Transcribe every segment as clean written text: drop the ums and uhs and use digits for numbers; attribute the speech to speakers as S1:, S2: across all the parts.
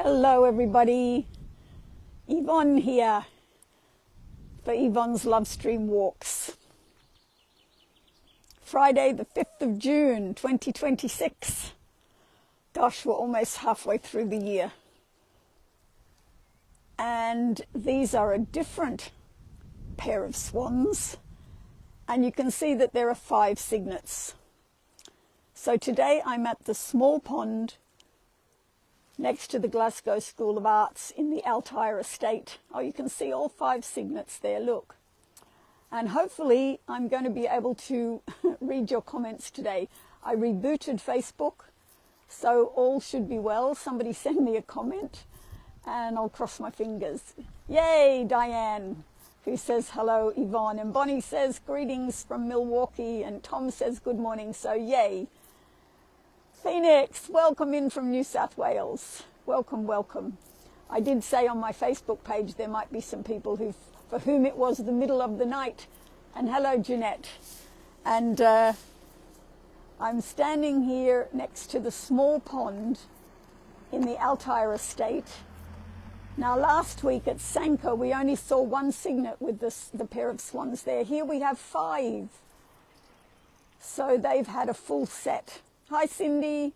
S1: Hello everybody, Yvonne here for Yvonne's Love Stream Walks. Friday the 5th of June 2026. Gosh, we're almost halfway through the year. And these are a different pair of swans. And you can see that there are 5 cygnets. So today I'm at the small pond next to the Glasgow School of Arts in the Altyre estate. Oh, you can see all 5 cygnets there, look. And hopefully I'm going to be able to read your comments today. I rebooted Facebook, so all should be well. Somebody send me a comment and I'll cross my fingers. Yay, Diane, who says hello, Yvonne. And Bonnie says greetings from Milwaukee. And Tom says good morning, so yay. Phoenix, welcome in from New South Wales. Welcome, welcome. I did say on my Facebook page there might be some people for whom it was the middle of the night. And hello, Jeanette. And I'm standing here next to the small pond in the Altyre estate. Now, last week at Sanka, we only saw 1 cygnet with the pair of swans there. Here we have 5. So they've had a full set. Hi, Cindy.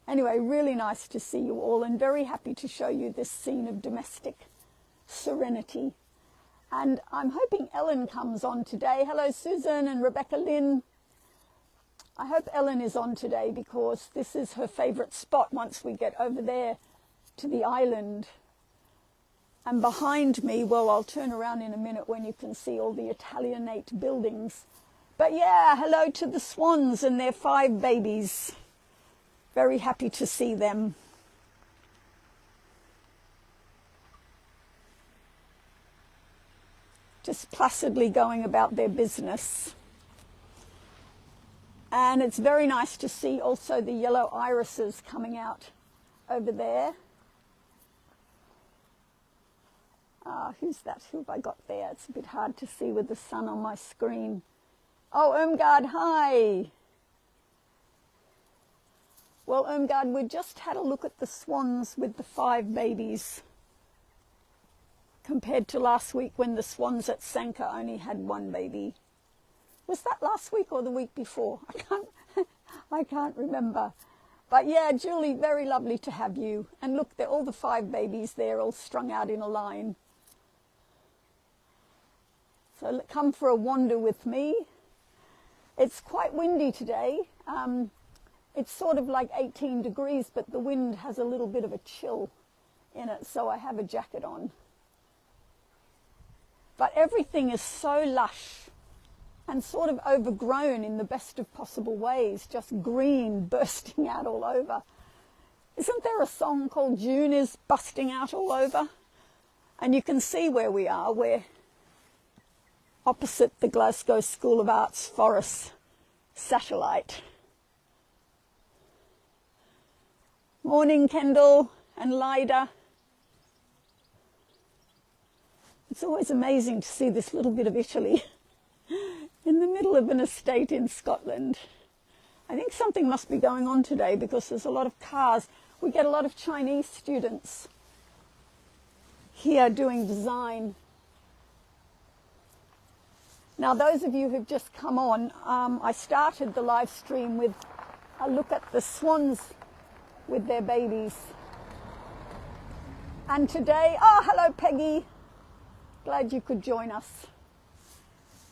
S1: Anyway, really nice to see you all and very happy to show you this scene of domestic serenity. And I'm hoping Ellen comes on today. Hello, Susan and Rebecca Lynn. I hope Ellen is on today because this is her favourite spot once we get over there to the island. And behind me, well, I'll turn around in a minute when you can see all the Italianate buildings. But yeah, hello to the swans and their 5 babies. Very happy to see them. Just placidly going about their business. And it's very nice to see also the yellow irises coming out over there. Who's that? Who have I got there? It's a bit hard to see with the sun on my screen. Oh, Irmgard, hi. Well, Irmgard, we just had a look at the swans with the 5 babies compared to last week when the swans at Sanka only had 1 baby. Was that last week or the week before? I can't remember. But yeah, Julie, very lovely to have you. And look, they're all the 5 babies there, all strung out in a line. So come for a wander with me. It's quite windy today. It's sort of like 18 degrees, but the wind has a little bit of a chill in it, so I have a jacket on. But everything is so lush and sort of overgrown in the best of possible ways, just green bursting out all over. Isn't there a song called June is Busting Out All Over? And you can see where we are. We're opposite the Glasgow School of Arts Forest satellite. Morning, Kendall and Lyda. It's always amazing to see this little bit of Italy in the middle of an estate in Scotland. I think something must be going on today because there's a lot of cars. We get a lot of Chinese students here doing design. Now, those of you who've just come on, I started the live stream with a look at the swans with their babies. And today, oh, hello, Peggy. Glad you could join us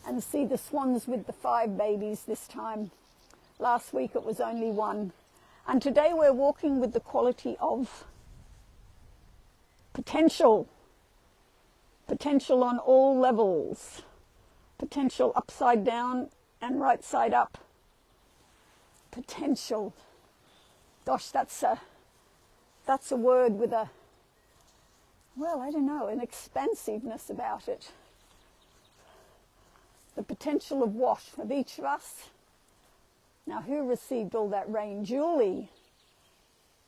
S1: and see the swans with the 5 babies this time. Last week it was only 1. And today we're walking with the quality of potential. Potential on all levels. Potential upside down and right side up. Potential. Gosh, that's a word with a, well, I don't know, an expansiveness about it. The potential of what? Of each of us? Now, who received all that rain? Julie.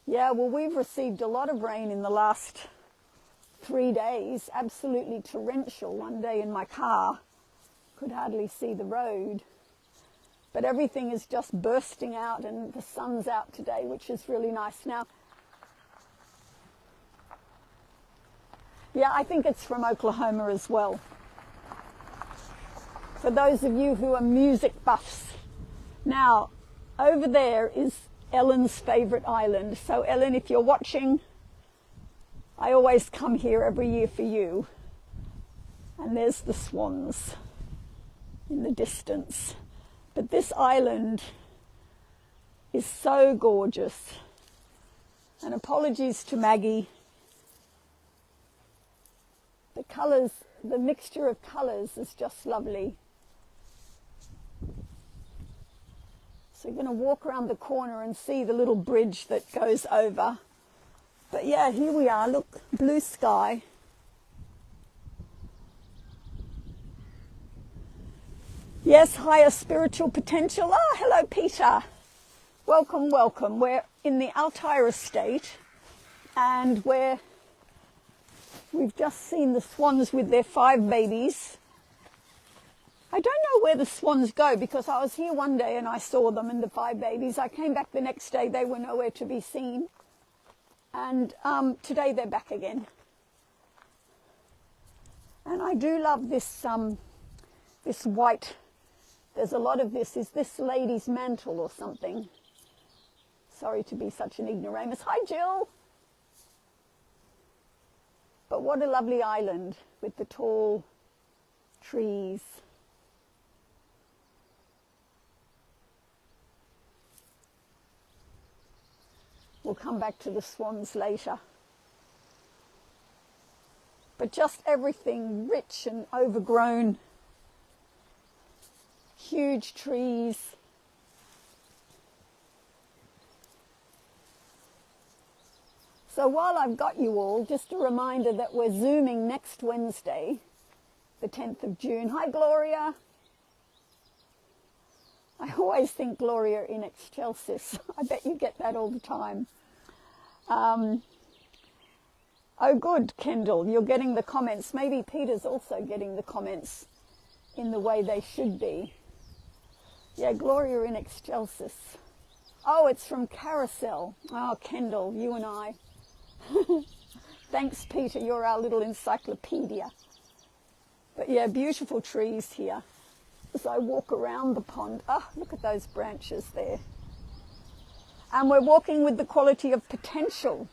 S1: Yeah, well, we've received a lot of rain in the last 3 days. Absolutely torrential. One day in my car, could hardly see the road. But everything is just bursting out and the sun's out today, which is really nice. Now, Yeah, I think it's from Oklahoma as well. For those of you who are music buffs. Now, over there is Ellen's favourite island. So Ellen, if you're watching, I always come here every year for you. And there's the swans in the distance. But this island is so gorgeous. And apologies to Maggie. The colours, the mixture of colours is just lovely. So you're going to walk around the corner and see the little bridge that goes over. But yeah, here we are. Look, blue sky. Yes, higher spiritual potential. Ah, hello, Peter. Welcome, welcome. We're in the Altyre estate, and we've just seen the swans with their 5 babies. I don't know where the swans go, because I was here one day and I saw them and the 5 babies. I came back the next day, they were nowhere to be seen. And today they're back again. And I do love this, this white, there's a lot of this. Is this lady's mantle or something? Sorry to be such an ignoramus. Hi, Jill. But what a lovely island with the tall trees. We'll come back to the swans later. But just everything rich and overgrown. Huge trees. So while I've got you all, just a reminder that we're Zooming next Wednesday, the 10th of June. Hi, Gloria. I always think Gloria in excelsis. I bet you get that all the time. Oh, good, Kendall. You're getting the comments. Maybe Peter's also getting the comments in the way they should be. Yeah, Gloria in excelsis. Oh, it's from Carousel. Oh, Kendall, you and I. Thanks, Peter. You're our little encyclopedia. But yeah, beautiful trees here. As I walk around the pond, oh, look at those branches there. And we're walking with the quality of potential.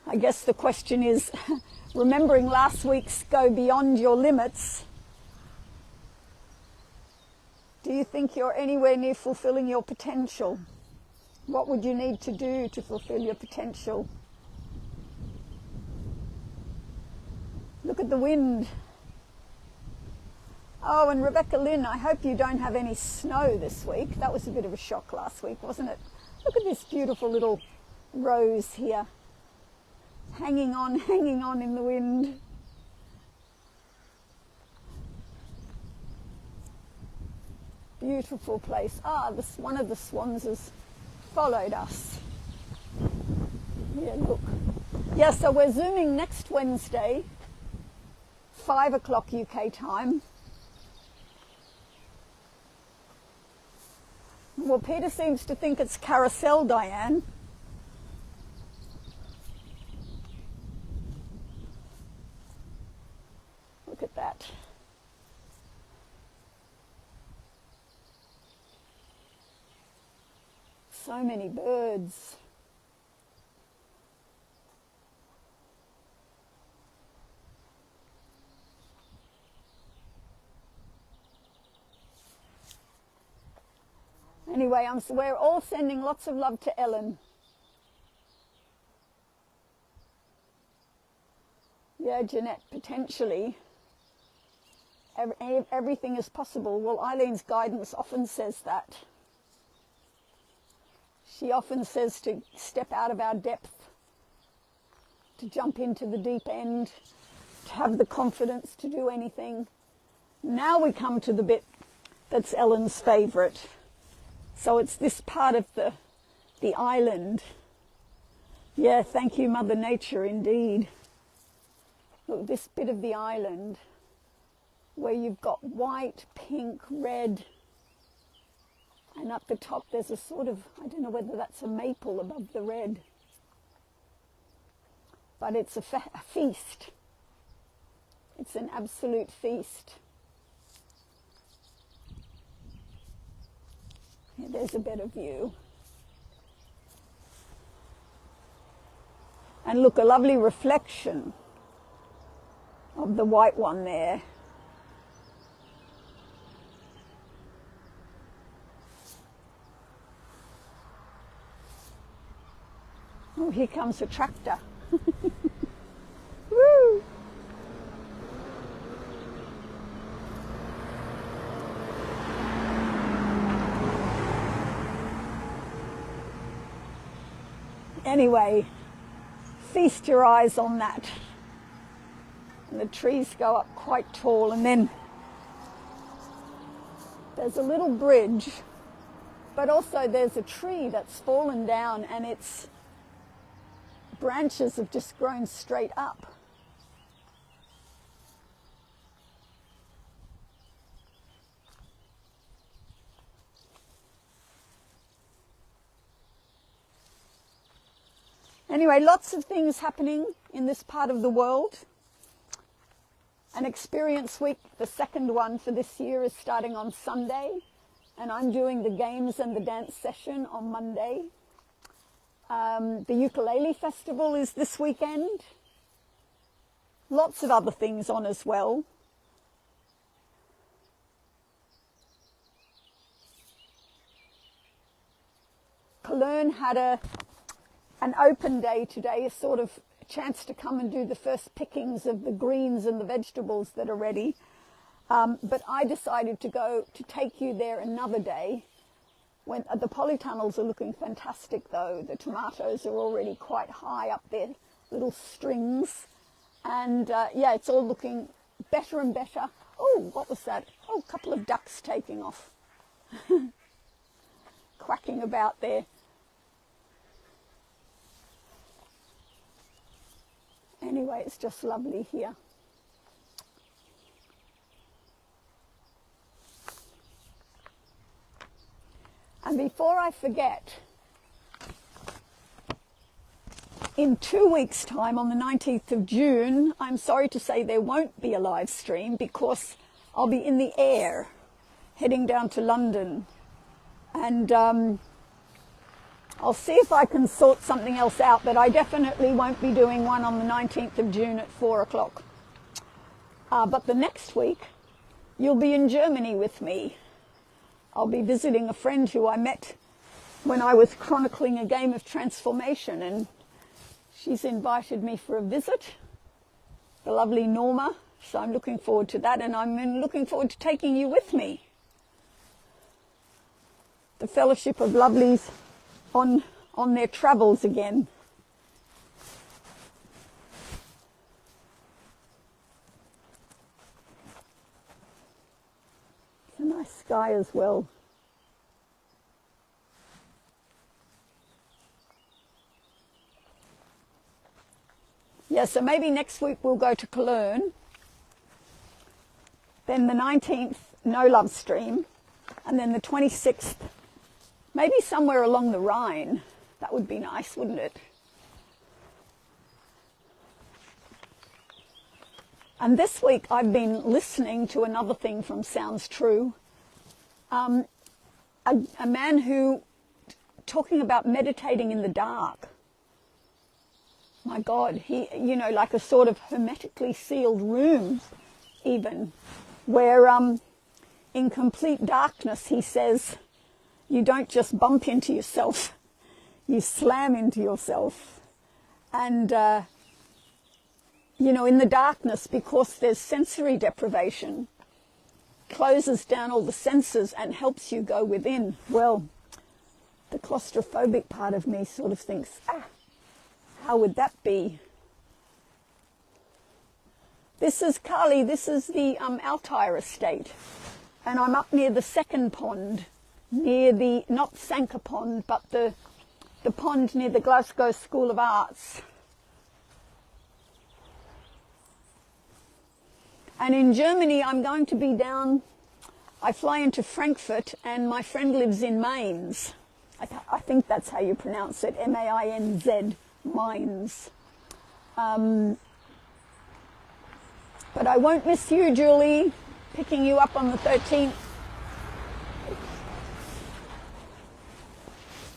S1: I guess the question is, remembering last week's Go Beyond Your Limits, do you think you're anywhere near fulfilling your potential? What would you need to do to fulfill your potential? Look at the wind. Oh, and Rebecca Lynn, I hope you don't have any snow this week. That was a bit of a shock last week, wasn't it? Look at this beautiful little rose here. Hanging on in the wind. Beautiful place. Ah, one of the swans has followed us. Yeah, look. Yeah, so we're Zooming next Wednesday, 5 o'clock UK time. Well, Peter seems to think it's Carousel, Diane. Look at that. So many birds. Anyway, we're all sending lots of love to Ellen. Yeah, Jeanette, potentially. Everything is possible. Well, Eileen's guidance often says that. She often says to step out of our depth, to jump into the deep end, to have the confidence to do anything. Now we come to the bit that's Ellen's favourite. So it's this part of the island. Yeah, thank you, Mother Nature, indeed. Look, this bit of the island. where you've got white, pink, red, and up the top there's a sort of, I don't know whether that's a maple above the red, but it's a feast. It's an absolute feast. Here, there's a better view. And look, a lovely reflection of the white one there. Oh, here comes a tractor. Woo! Anyway, feast your eyes on that. And the trees go up quite tall, and then there's a little bridge, but also there's a tree that's fallen down and its branches have just grown straight up. Anyway, lots of things happening in this part of the world. An experience week, the second one for this year, is starting on Sunday, and I'm doing the games and the dance session on Monday. The ukulele festival is this weekend. Lots of other things on as well. Cologne had an open day today, a sort of chance to come and do the first pickings of the greens and the vegetables that are ready. But I decided to take you there another day. When the polytunnels are looking fantastic, though. The tomatoes are already quite high up there, little strings. And yeah, it's all looking better and better. Oh, what was that? Oh, a couple of ducks taking off. Quacking about there. Anyway, it's just lovely here. And before I forget, in 2 weeks' time, on the 19th of June, I'm sorry to say there won't be a live stream because I'll be in the air heading down to London. And I'll see if I can sort something else out, but I definitely won't be doing one on the 19th of June at 4 o'clock. But the next week, you'll be in Germany with me. I'll be visiting a friend who I met when I was chronicling a game of transformation, and she's invited me for a visit, the lovely Norma. So I'm looking forward to that, and I'm looking forward to taking you with me. The Fellowship of Lovelies on their travels again. It's a nice sky as well. Yeah, so maybe next week we'll go to Cologne. Then the 19th, no love stream. And then the 26th, maybe somewhere along the Rhine. That would be nice, wouldn't it? And this week I've been listening to another thing from Sounds True. A man who, talking about meditating in the dark. My God, he, like a sort of hermetically sealed room even, where in complete darkness, he says, you don't just bump into yourself, you slam into yourself. And, in the darkness, because there's sensory deprivation, closes down all the senses and helps you go within. Well, the claustrophobic part of me sort of thinks, how would that be? This is Carly, this is the Altyre estate. And I'm up near the second pond, near the, not Sanker Pond, but the pond near the Glasgow School of Arts. And in Germany, I'm going to be down, I fly into Frankfurt, and my friend lives in Mainz. I think that's how you pronounce it, M-A-I-N-Z, Mainz. But I won't miss you, Julie, picking you up on the 13th.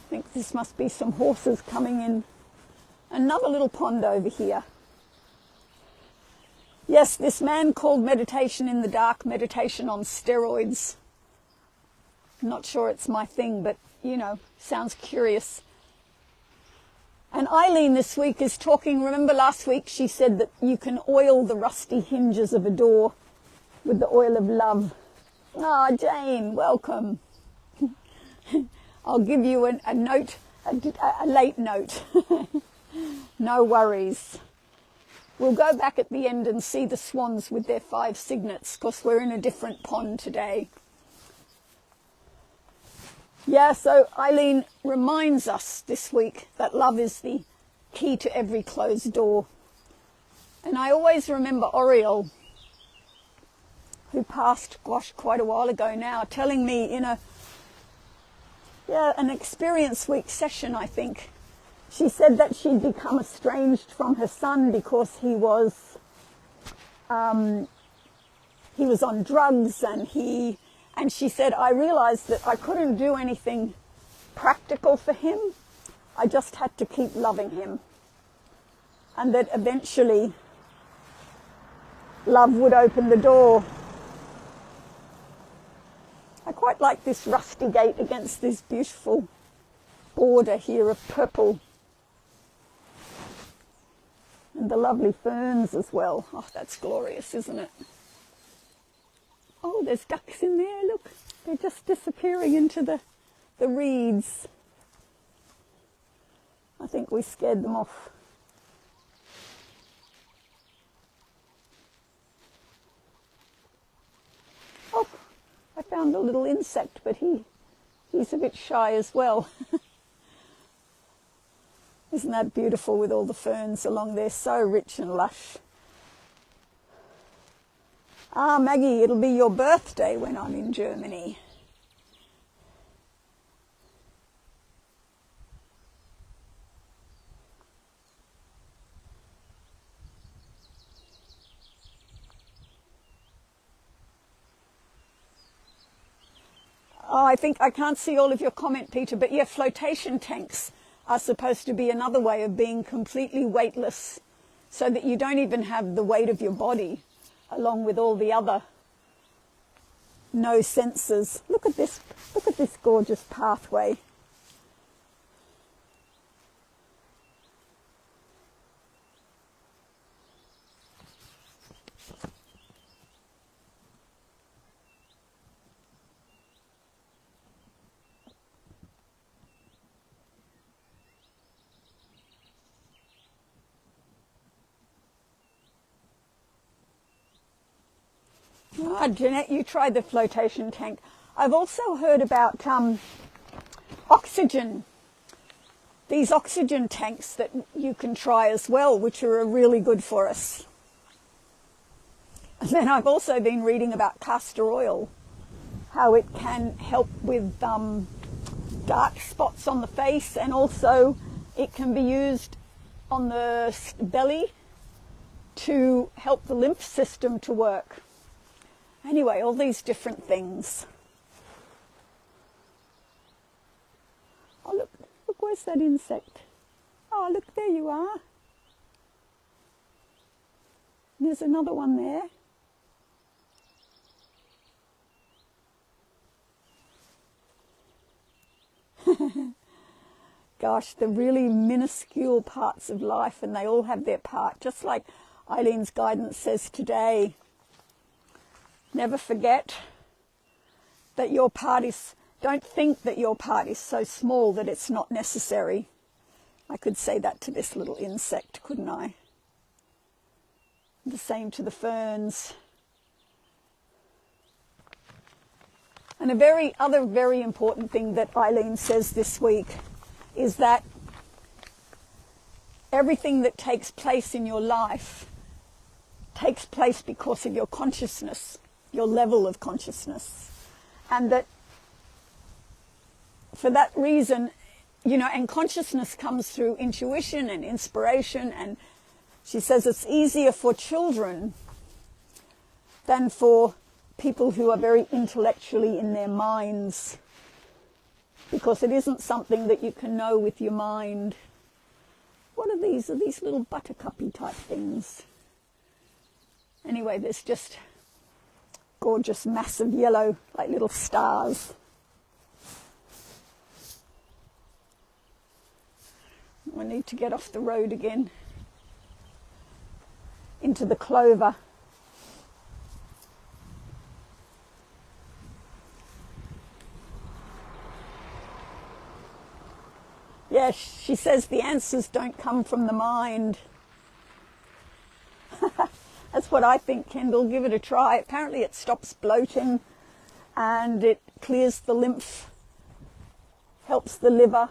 S1: I think this must be some horses coming in. Another little pond over here. Yes, this man called meditation in the dark, meditation on steroids. I'm not sure it's my thing, but, you know, sounds curious. And Eileen this week is talking, remember last week she said that you can oil the rusty hinges of a door with the oil of love. Ah, Jane, welcome. I'll give you a note, a late note. No worries. We'll go back at the end and see the swans with their 5 signets, because we're in a different pond today. Yeah, so Eileen reminds us this week that love is the key to every closed door. And I always remember Oriel, who passed, gosh, quite a while ago now, telling me in an Experience Week session, I think, she said that she'd become estranged from her son because he was on drugs, and she said, I realized that I couldn't do anything practical for him. I just had to keep loving him. And that eventually love would open the door. I quite like this rusty gate against this beautiful border here of purple. And the lovely ferns as well. Oh, that's glorious, isn't it? Oh, there's ducks in there, look. They're just disappearing into the reeds. I think we scared them off. Oh, I found a little insect, but he's a bit shy as well. Isn't that beautiful with all the ferns along there, so rich and lush. Ah, Maggie, it'll be your birthday when I'm in Germany. Oh, I think I can't see all of your comment, Peter, but yeah, flotation tanks are supposed to be another way of being completely weightless, so that you don't even have the weight of your body along with all the other no senses. Look at this gorgeous pathway. Ah, Jeanette, you tried the flotation tank. I've also heard about oxygen. These oxygen tanks that you can try as well, which are really good for us. And then I've also been reading about castor oil, how it can help with dark spots on the face, and also it can be used on the belly to help the lymph system to work. Anyway, all these different things. Oh, look, where's that insect? Oh, look, there you are. There's another one there. Gosh, the really minuscule parts of life, and they all have their part, just like Eileen's guidance says today. Never forget that your part is, don't think that your part is so small that it's not necessary. I could say that to this little insect, couldn't I? The same to the ferns. And other very important thing that Eileen says this week is that everything that takes place in your life takes place because of your consciousness, your level of consciousness. And that for that reason, you know, and consciousness comes through intuition and inspiration, and she says it's easier for children than for people who are very intellectually in their minds, because it isn't something that you can know with your mind. What are these? Are these little buttercuppy type things? Anyway, there's just gorgeous, massive yellow, like little stars. I need to get off the road again into the clover. Yeah, she says the answers don't come from the mind. That's what I think, Kendall. Give it a try. Apparently it stops bloating and it clears the lymph, helps the liver.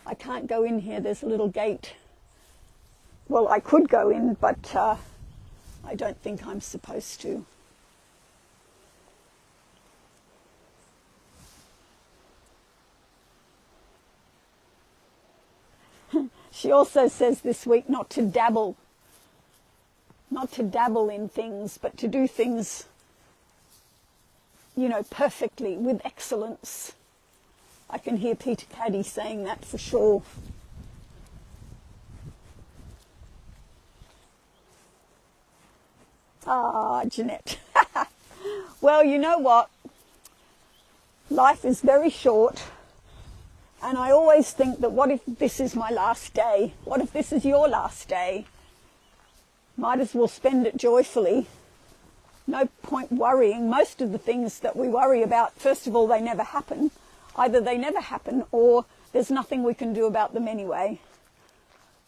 S1: I can't go in here. There's a little gate. Well, I could go in, but I don't think I'm supposed to. She also says this week not to dabble in things, but to do things, you know, perfectly, with excellence. I can hear Peter Caddy saying that for sure. Ah, Jeanette. Well, you know what? Life is very short. And I always think that what if this is my last day? What if this is your last day? Might as well spend it joyfully. No point worrying. Most of the things that we worry about, first of all, they never happen. Either they never happen or there's nothing we can do about them anyway.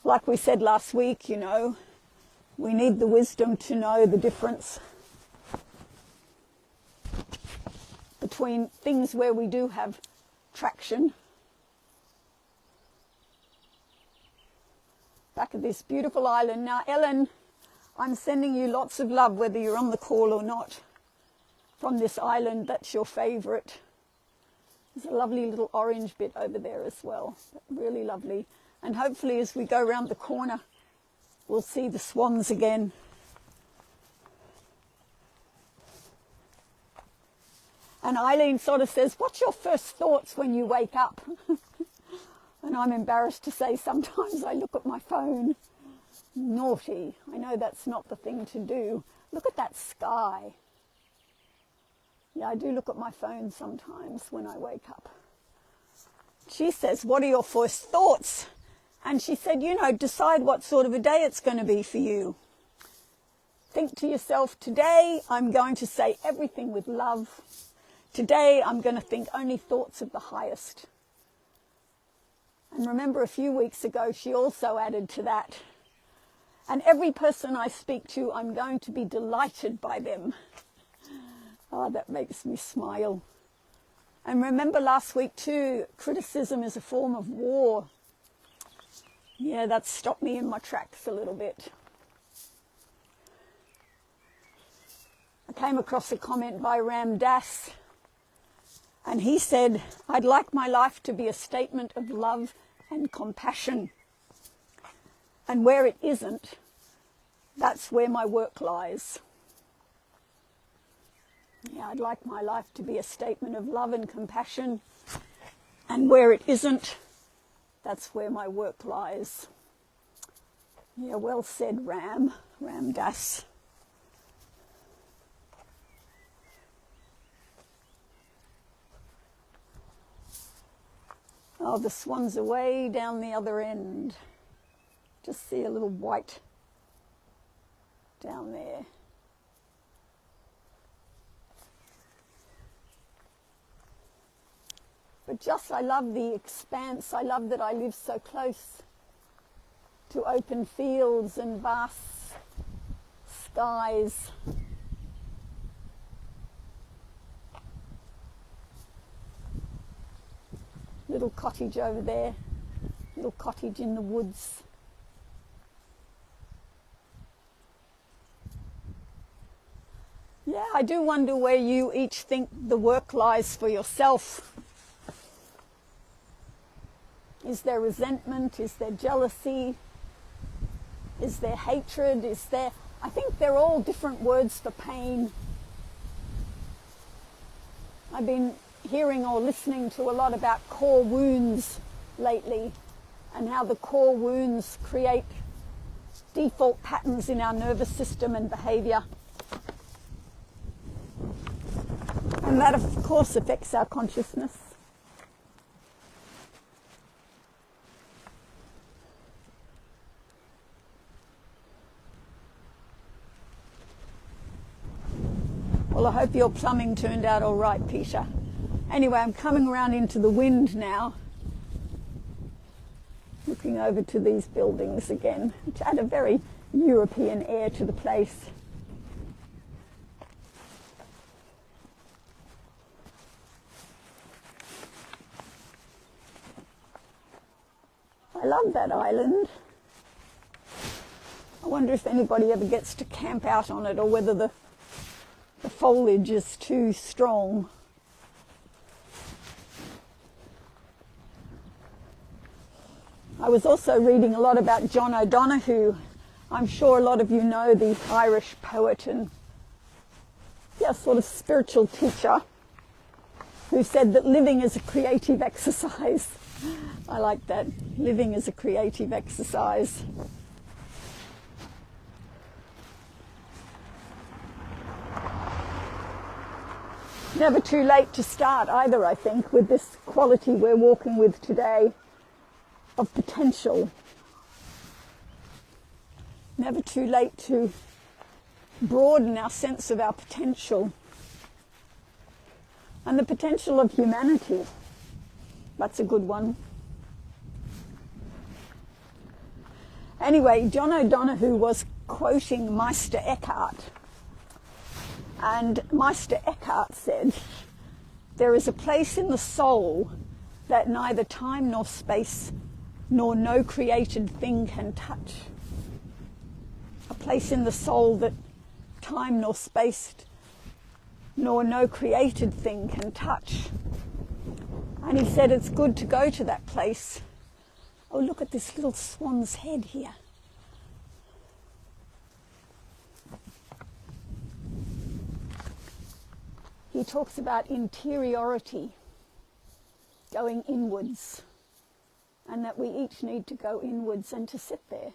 S1: Like we said last week, you know, we need the wisdom to know the difference between things where we do have traction. Back at this beautiful island. Now, Ellen, I'm sending you lots of love, whether you're on the call or not, from this island. That's your favourite. There's a lovely little orange bit over there as well. Really lovely. And hopefully as we go around the corner, we'll see the swans again. And Eileen sort of says, what's your first thoughts when you wake up? And I'm embarrassed to say sometimes I look at my phone. Naughty. I know that's not the thing to do. Look at that sky. Yeah, I do look at my phone sometimes when I wake up. She says, what are your first thoughts? And she said, you know, decide what sort of a day it's going to be for you. Think to yourself, today I'm going to say everything with love. Today I'm going to think only thoughts of the highest. And remember, a few weeks ago, she also added to that, and every person I speak to, I'm going to be delighted by them. Oh, that makes me smile. And remember last week too, criticism is a form of war. Yeah, that stopped me in my tracks a little bit. I came across a comment by Ram Dass, and he said, I'd like my life to be a statement of love and compassion. And where it isn't, that's where my work lies. Yeah, I'd like my life to be a statement of love and compassion. And where it isn't, that's where my work lies. Yeah, well said, Ram Dass. Oh, the swans are way down the other end. Just see a little white down there. But just, I love the expanse. I love that I live so close to open fields and vast skies. Little cottage over there, little cottage in the woods. I do wonder where you each think the work lies for yourself. Is there resentment? Is there jealousy? Is there hatred? I think they're all different words for pain. I've been hearing or listening to a lot about core wounds lately, and how the core wounds create default patterns in our nervous system and behaviour. And that, of course, affects our consciousness. Well, I hope your plumbing turned out all right, Peter. Anyway, I'm coming around into the wind now, looking over to these buildings again, which add a very European air to the place. I love that island. I wonder if anybody ever gets to camp out on it, or whether the foliage is too strong. I was also reading a lot about John O'Donoghue. I'm sure a lot of you know the Irish poet and sort of spiritual teacher, who said that living is a creative exercise. I like that. Living is a creative exercise. Never too late to start either, I think, with this quality we're walking with today of potential. Never too late to broaden our sense of our potential and the potential of humanity. That's a good one. Anyway, John O'Donoghue was quoting Meister Eckhart. And Meister Eckhart said, "There is a place in the soul that neither time nor space nor no created thing can touch." A place in the soul that time nor space nor no created thing can touch. And he said it's good to go to that place. Oh, look at this little swan's head here. He talks about interiority, going inwards, and that we each need to go inwards and to sit there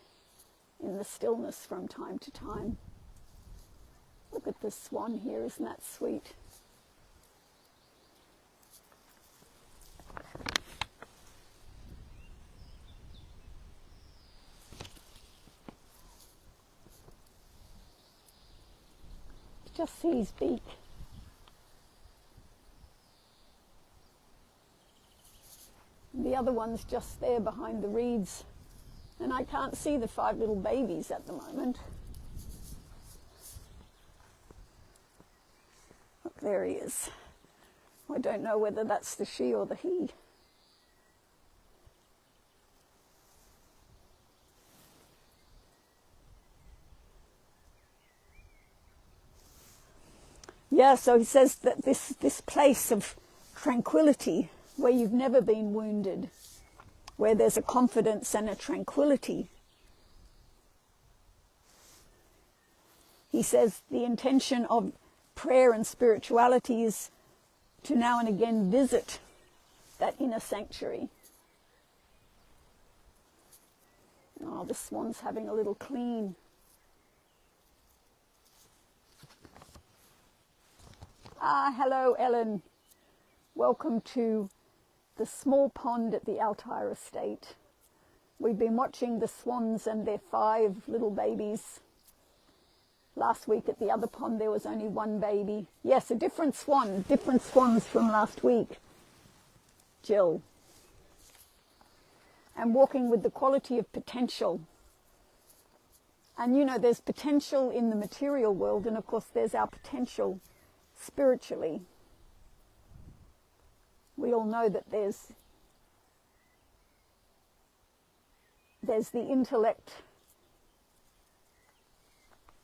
S1: in the stillness from time to time. Look at this swan here, isn't that sweet? Just see his beak. The other one's just there behind the reeds, and I can't see the 5 little babies at the moment. Look, there he is. I don't know whether that's the she or the he. Yeah, so he says that this place of tranquility, where you've never been wounded, where there's a confidence and a tranquility. He says the intention of prayer and spirituality is to now and again visit that inner sanctuary. Oh, the swan's having a little clean. Hello, Ellen. Welcome to the small pond at the Altyre estate. We've been watching the swans and their 5 little babies. Last week at the other pond there was only 1 baby. Yes, a different swan, different swans from last week. Jill. And walking with the quality of potential. And you know, there's potential in the material world, and of course there's our potential spiritually. We all know that there's the intellect.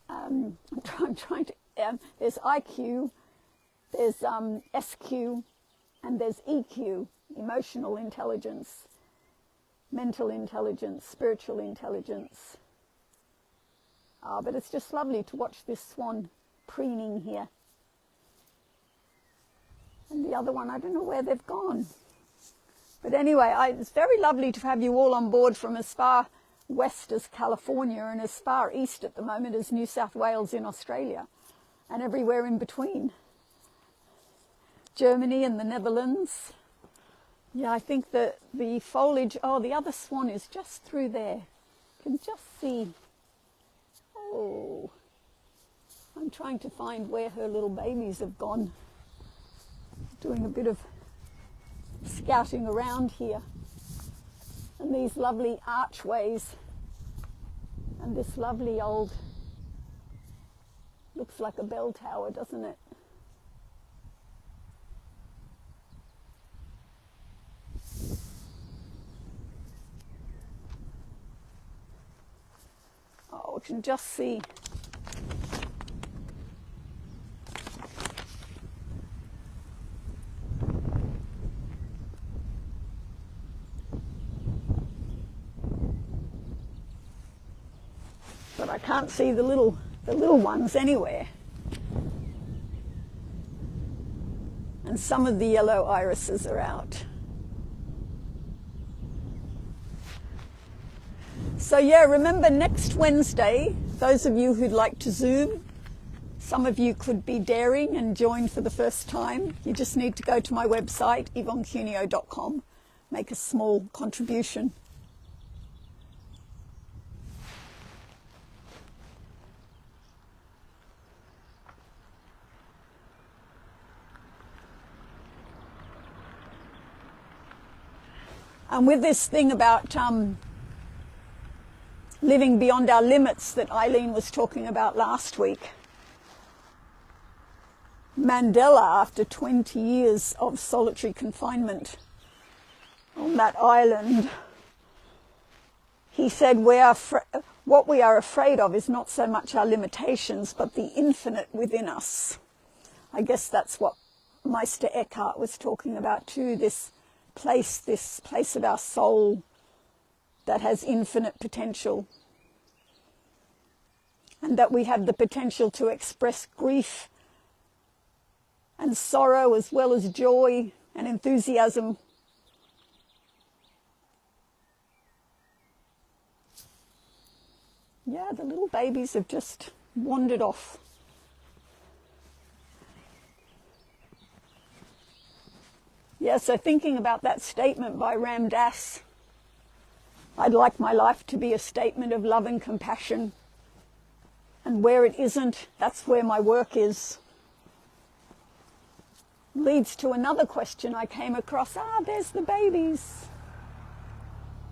S1: I'm trying to there's IQ, there's SQ, and there's EQ, emotional intelligence, mental intelligence, spiritual intelligence. But it's just lovely to watch this swan preening here. And the other one, I don't know where they've gone. But anyway, it's very lovely to have you all on board from as far west as California and as far east at the moment as New South Wales in Australia, and everywhere in between. Germany and the Netherlands. Yeah, I think that the foliage, the other swan is just through there. You can just see. Oh, I'm trying to find where her little babies have gone. Doing a bit of scouting around here. And these lovely archways. And this lovely old, looks like a bell tower, doesn't it? Oh, we can just see. But I can't see the little ones anywhere. And some of the yellow irises are out. So yeah, remember next Wednesday, those of you who'd like to Zoom, some of you could be daring and join for the first time. You just need to go to my website, yvonneCuneo.com, make a small contribution. And with this thing about living beyond our limits that Eileen was talking about last week, Mandela, after 20 years of solitary confinement on that island, he said, what we are afraid of is not so much our limitations, but the infinite within us. I guess that's what Meister Eckhart was talking about too, this place of our soul that has infinite potential, and that we have the potential to express grief and sorrow as well as joy and enthusiasm. Yeah, the little babies have just wandered off. Yeah, so thinking about that statement by Ram Dass, I'd like my life to be a statement of love and compassion. And where it isn't, that's where my work is. Leads to another question I came across. There's the babies.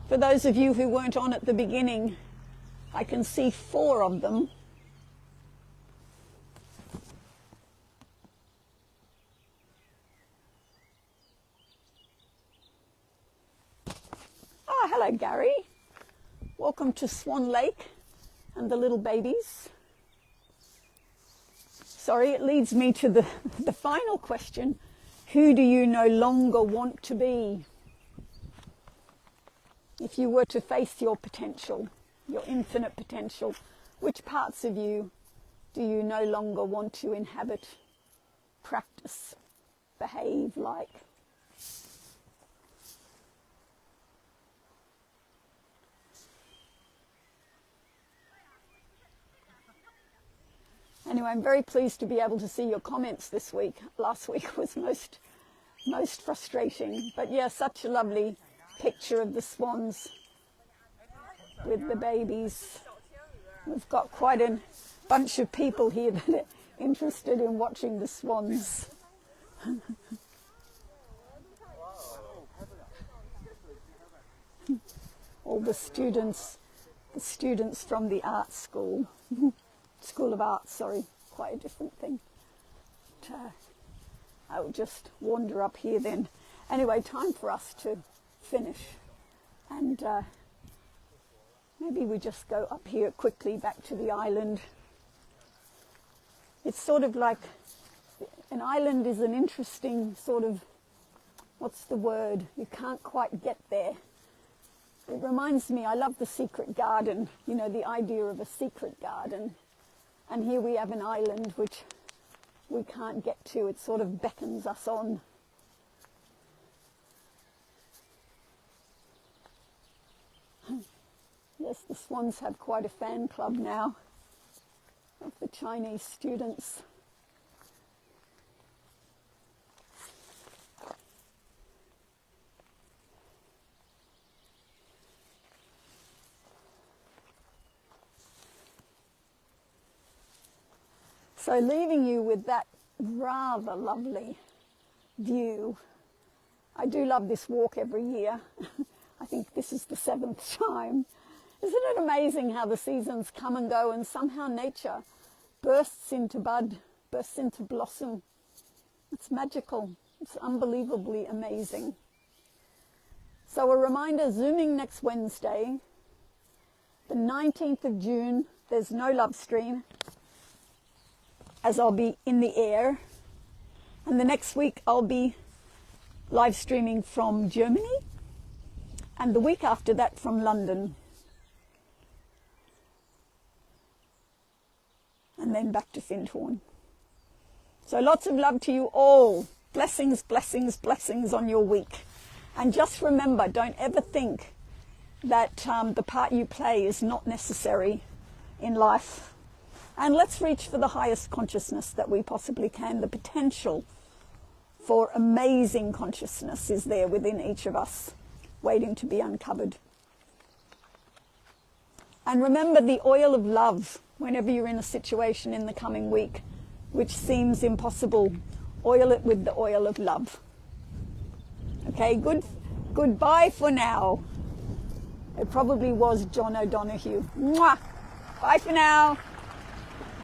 S1: For those of you who weren't on at the beginning, I can see 4 of them. Hello, Gary. Welcome to Swan Lake and the little babies. Sorry, it leads me to the final question. Who do you no longer want to be? If you were to face your potential, your infinite potential, which parts of you do you no longer want to inhabit, practice, behave like? Anyway, I'm very pleased to be able to see your comments this week. Last week was most frustrating. But yeah, such a lovely picture of the swans with the babies. We've got quite a bunch of people here that are interested in watching the swans. All the students from the art school. School of Arts, sorry, quite a different thing. But, I will just wander up here then. Anyway, time for us to finish. And maybe we just go up here quickly back to the island. It's sort of like an island is an interesting sort of, what's the word? You can't quite get there. It reminds me, I love the secret garden, you know, the idea of a secret garden. And here we have an island which we can't get to. It sort of beckons us on. Yes, the swans have quite a fan club now of the Chinese students. So leaving you with that rather lovely view. I do love this walk every year. I think this is the 7th time. Isn't it amazing how the seasons come and go and somehow nature bursts into bud, bursts into blossom? It's magical. It's unbelievably amazing. So a reminder, Zooming next Wednesday, the 19th of June. There's no love stream, as I'll be in the air. And the next week I'll be live streaming from Germany, and the week after that from London. And then back to Findhorn. So lots of love to you all. Blessings, blessings, blessings on your week. And just remember, don't ever think that the part you play is not necessary in life. And let's reach for the highest consciousness that we possibly can. The potential for amazing consciousness is there within each of us, waiting to be uncovered. And remember the oil of love whenever you're in a situation in the coming week which seems impossible. Oil it with the oil of love. Okay, goodbye for now. It probably was John O'Donoghue. Mwah! Bye for now.